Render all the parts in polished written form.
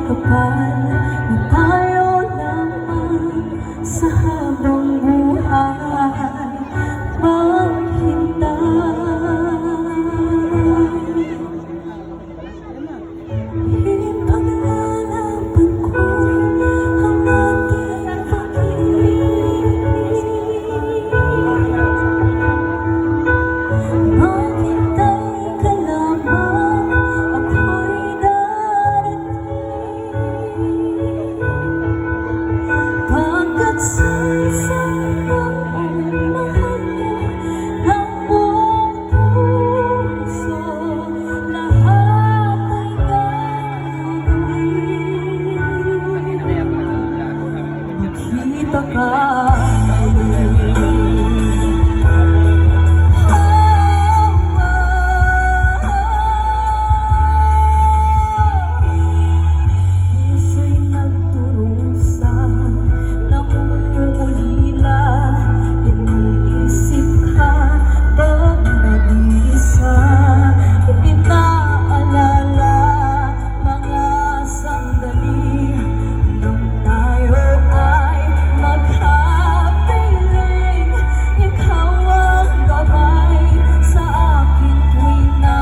kapal na tayo naman sa habang buhay maghintay. Ipaglalaban ko ang ating pag-ibig. Maghintay ka lamang, ako'y darating. Pagkat sa isang taong mahal mo ng buong puso, lahat ay gagawin. Makita ka Isa'y nagturusa ng ulila. Iniisip ka bang nag-iisa? Pinaalala mga sandali nang tayo ay magkapiling. Ikaw ang gabay sa aking tuwina,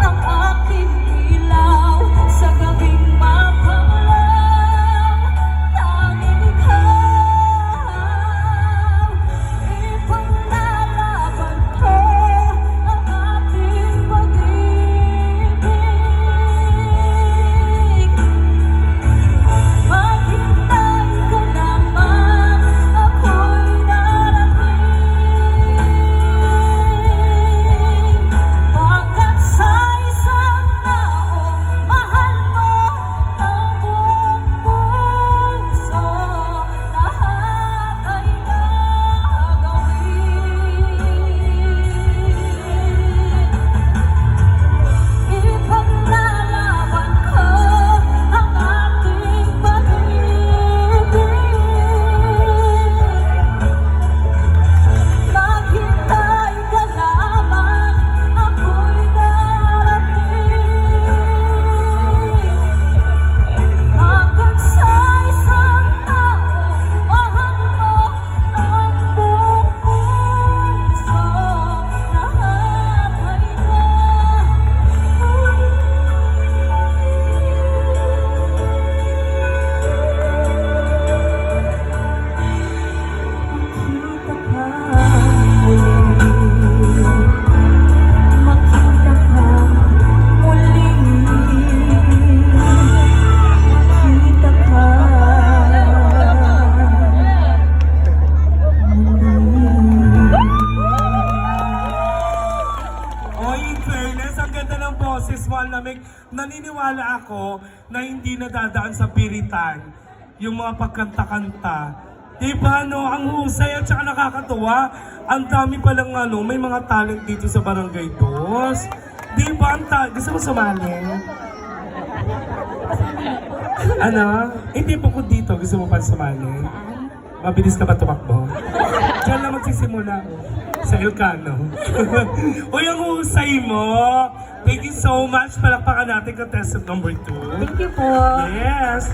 ang aking ilaw sa gabing mapanglaw. Tanging ikaw, ipaglalaban ko ang ating pag-ibig. Maghintay ka naman, ako'y darating. Pagkat sa isang taong mahal mo ng buong puso, lahat ay gagawin. Ipaglalaban ko ang ating pag-ibig. Maghintay ka lamang, ako'y darating. Pagkat sa isang taong mahal mo ng buong puso, lahat ay Makita ka muli. Makita ka Oy, in fairness, ang ganda ng boses mo, ang lamig. Naniniwala ako na hindi nadadaan sa piritan yung mga pagkanta-kanta. Diba, no? Ang husay at saka nakakatuwa. Ang dami palang, may mga talent dito sa Barangay Dos. Diba, gusto mo sumali? Ano? Hindi po ko dito. Gusto mo pa sumali? Mabilis ka ba tumakbo? Diyan na magsisimula. Sa Ilcano. Uy, ang husay mo! Thank you so much. Palakpakan natin contestant number 2. Thank you po. Yes!